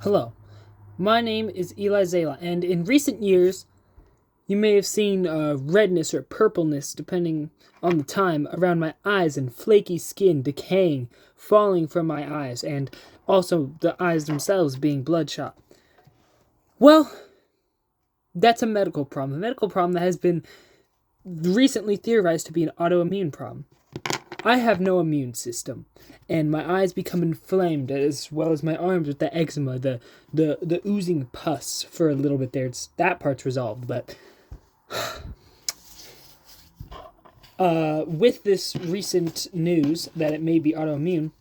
Hello, my name is Eli Zala, and in recent years, you may have seen redness or purpleness, depending on the time, around my eyes and flaky skin decaying, falling from my eyes, and also the eyes themselves being bloodshot. Well, that's a medical problem that has been recently theorized to be an autoimmune problem. I have no immune system, and my eyes become inflamed as well as my arms with the eczema, the oozing pus for a little bit there. That part's resolved, but with this recent news that it may be autoimmune,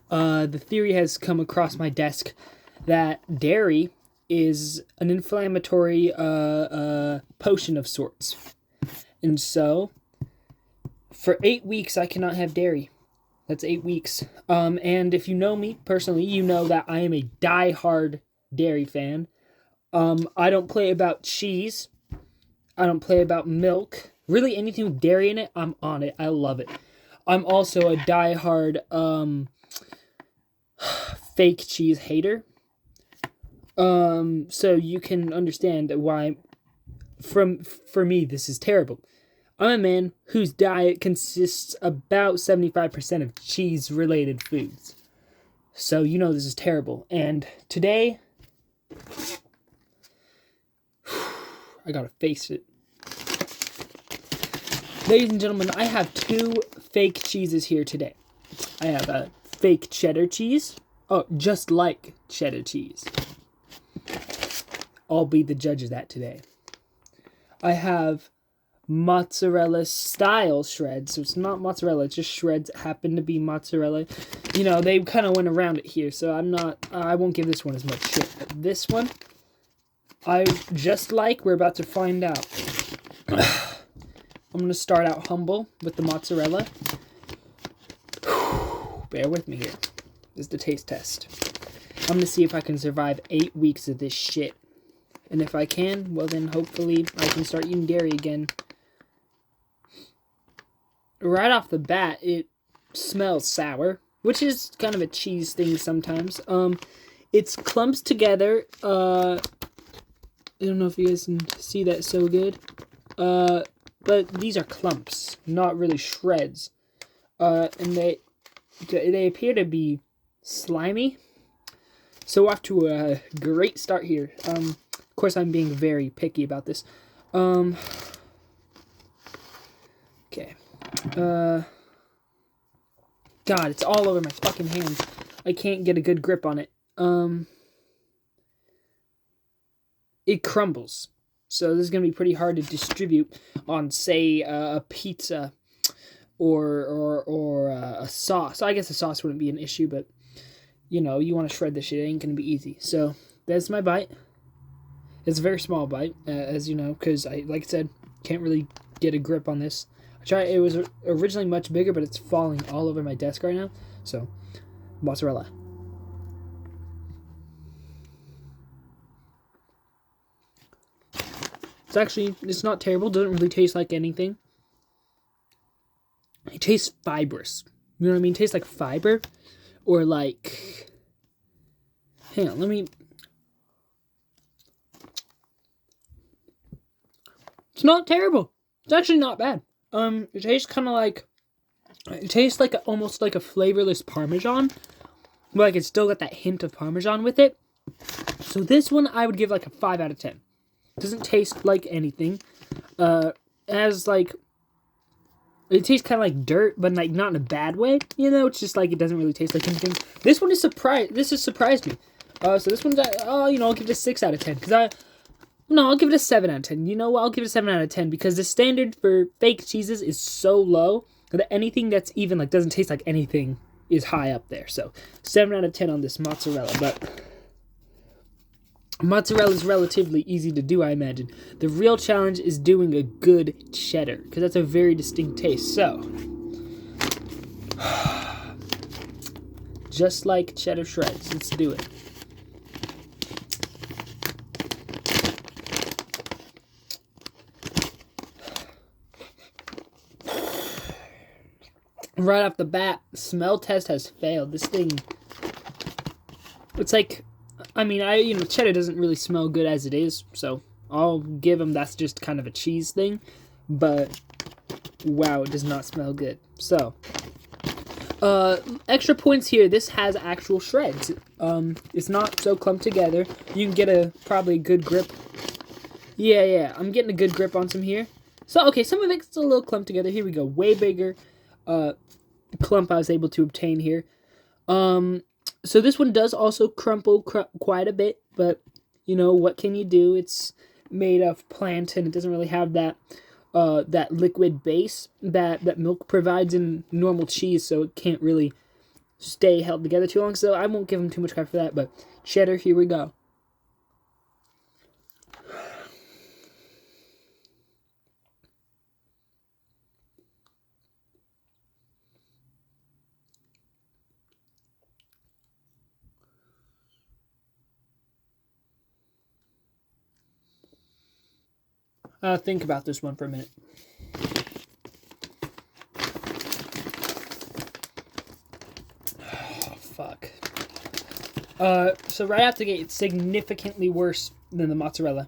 the theory has come across my desk that dairy is an inflammatory potion of sorts, and so for 8 weeks, I cannot have dairy. That's 8 weeks. And if you know me personally, you know that I am a die-hard dairy fan. I don't play about cheese. I don't play about milk. Really, anything with dairy in it, I'm on it. I love it. I'm also a die-hard fake cheese hater. So you can understand why, for me, this is terrible. I'm a man whose diet consists about 75% of cheese-related foods. So you know this is terrible. And today, I gotta face it. Ladies and gentlemen, I have two fake cheeses here today. I have a fake cheddar cheese. Oh, just like cheddar cheese. I'll be the judge of that today. I have mozzarella style shreds. So it's not mozzarella, it's just shreds that happen to be mozzarella. You know, they kind of went around it here, so I won't give this one as much shit. But this one, we're about to find out. I'm going to start out humble with the mozzarella. Bear with me here. This is the taste test. I'm going to see if I can survive 8 weeks of this shit. And if I can, well then hopefully I can start eating dairy again. Right off the bat, it smells sour, which is kind of a cheese thing sometimes. It's clumps together. I don't know if you guys can see that so good. But these are clumps, not really shreds. And they appear to be slimy. So we're off to a great start here. Of course, I'm being very picky about this. Okay. God, it's all over my fucking hands. I can't get a good grip on it. It crumbles. So this is going to be pretty hard to distribute on, say, a pizza or a sauce. I guess a sauce wouldn't be an issue, but, you know, you want to shred this shit. It ain't going to be easy. So that's my bite. It's a very small bite, as you know, because, like I said, can't really get a grip on this. It was originally much bigger, but it's falling all over my desk right now. So, mozzarella. It's not terrible. Doesn't really taste like anything. It tastes fibrous. You know what I mean? It tastes like fiber. Or like... Hang on, let me... It's not terrible. It's actually not bad. It tastes kind of like... It tastes like almost like a flavorless Parmesan. But like it's still got that hint of Parmesan with it. So this one I would give like a 5 out of 10. It doesn't taste like anything. It tastes kind of like dirt, but like not in a bad way. You know, it's just like it doesn't really taste like anything. This one is This has surprised me. So this one's I'll give it a 6 out of 10 I'll give it a 7 out of 10. You know what? I'll give it a 7 out of 10 because the standard for fake cheeses is so low that anything that's even like doesn't taste like anything is high up there. So 7 out of 10 on this mozzarella. But mozzarella is relatively easy to do, I imagine. The real challenge is doing a good cheddar because that's a very distinct taste. So just like cheddar shreds, let's do it. Right off the bat, smell test has failed. This thing, it's like, I mean, cheddar doesn't really smell good as it is, so I'll give them that's just kind of a cheese thing. But wow, it does not smell good. So, extra points here. This has actual shreds. It's not so clumped together. You can get probably a good grip. Yeah, I'm getting a good grip on some here. So, okay, some of it's a little clumped together. Here we go. Way bigger clump I was able to obtain here. So this one does also crumple quite a bit, but, what can you do? It's made of plant, and it doesn't really have that liquid base that milk provides in normal cheese, so it can't really stay held together too long, so I won't give them too much credit for that, but cheddar, here we go. Think about this one for a minute. Oh, fuck. So right out the gate, it's significantly worse than the mozzarella.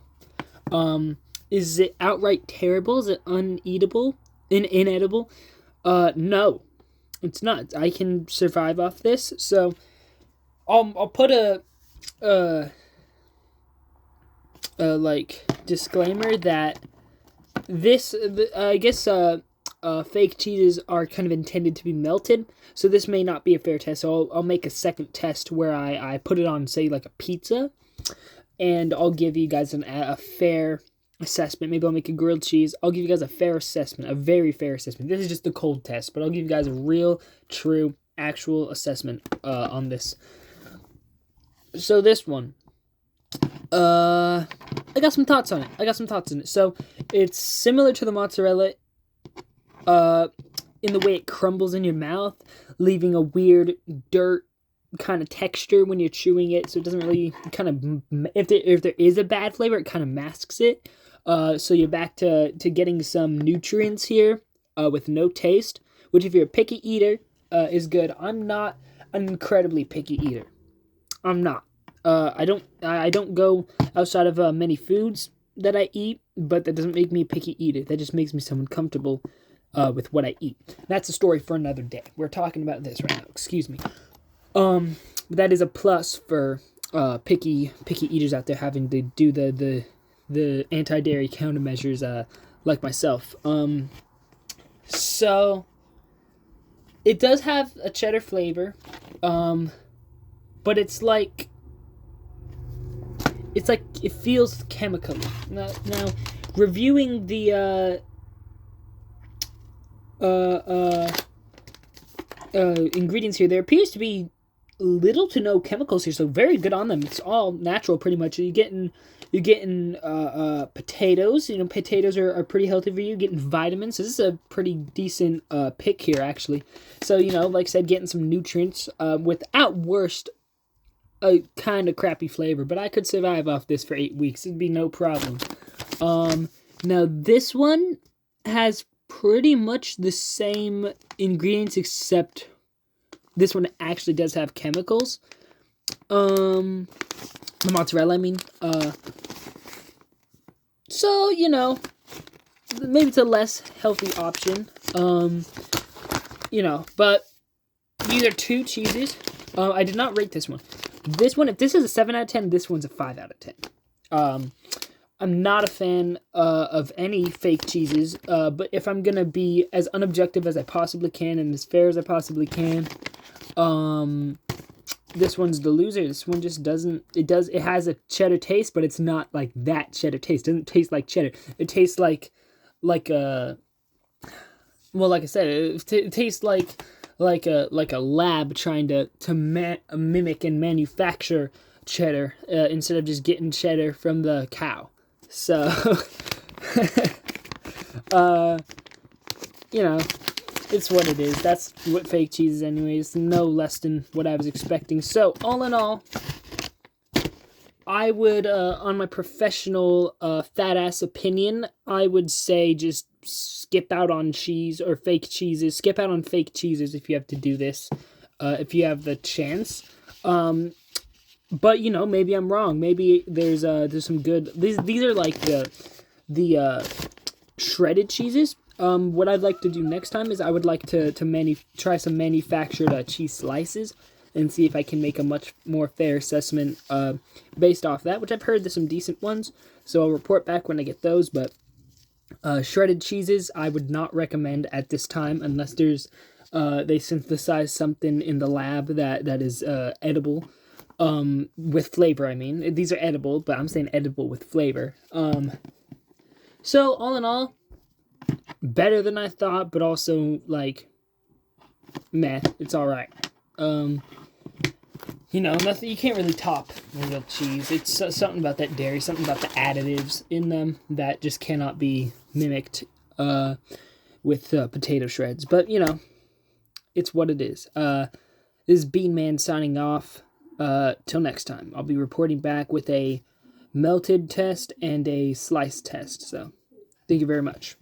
Is it outright terrible? Is it uneatable? Inedible? No. It's not. I can survive off this, so I'll put a disclaimer that I guess fake cheeses are kind of intended to be melted, so this may not be a fair test. So I'll make a second test where I put it on, say, like a pizza, and I'll give you guys a fair assessment. Maybe I'll make a grilled cheese. I'll give you guys a fair assessment, a very fair assessment. This is just the cold test, but I'll give you guys a real, true, actual assessment on this. So this one, I got some thoughts on it. So it's similar to the mozzarella in the way it crumbles in your mouth, leaving a weird dirt kind of texture when you're chewing it. So it doesn't really if there is a bad flavor, it kind of masks it. So you're back to getting some nutrients here with no taste, which if you're a picky eater is good. I'm not an incredibly picky eater. I'm not. I don't go outside of many foods that I eat, but that doesn't make me a picky eater. That just makes me someone comfortable with what I eat. That's a story for another day. We're talking about this right now. Excuse me. That is a plus for picky eaters out there having to do the anti-dairy countermeasures like myself. So it does have a cheddar flavor, but it's like it feels chemical. Now reviewing the ingredients here, there appears to be little to no chemicals here, so very good on them. It's all natural, pretty much. You're getting potatoes. Potatoes are pretty healthy for you. You're getting vitamins. So this is a pretty decent pick here, actually. So like I said, getting some nutrients without worst a kind of crappy flavor, but I could survive off this for 8 weeks. It'd be no problem. Now this one has pretty much the same ingredients, except this one actually does have chemicals. The mozzarella, I mean. So, maybe it's a less healthy option. But these are two cheeses. I did not rate this one. This one, if this is a 7 out of 10, this one's a 5 out of 10. I'm not a fan of any fake cheeses, but if I'm going to be as unobjective as I possibly can and as fair as I possibly can, this one's the loser. This one just doesn't, it has a cheddar taste, but it's not like that cheddar taste. It doesn't taste like cheddar. It tastes like I said, it tastes like a lab trying to mimic and manufacture cheddar instead of just getting cheddar from the cow. So, it's what it is. That's what fake cheese is anyways. No less than what I was expecting. So, all in all, I would, on my professional fat-ass opinion, I would say just skip out on cheese or fake cheeses. Skip out on fake cheeses if you have to do this, if you have the chance. But you know, maybe I'm wrong. Maybe there's some good. These are like the shredded cheeses. What I'd like to do next time is I would like to try some manufactured cheese slices and see if I can make a much more fair assessment based off that, which I've heard there's some decent ones. So I'll report back when I get those. But shredded cheeses I would not recommend at this time unless there's they synthesize something in the lab that is edible. With flavor, I mean. These are edible, but I'm saying edible with flavor. So all in all, better than I thought, but also like meh, it's alright. You know, nothing, you can't really top real cheese. It's something about that dairy, something about the additives in them that just cannot be mimicked with potato shreds. But, you know, it's what it is. This is Bean Man signing off. Till next time. I'll be reporting back with a melted test and a slice test. So, thank you very much.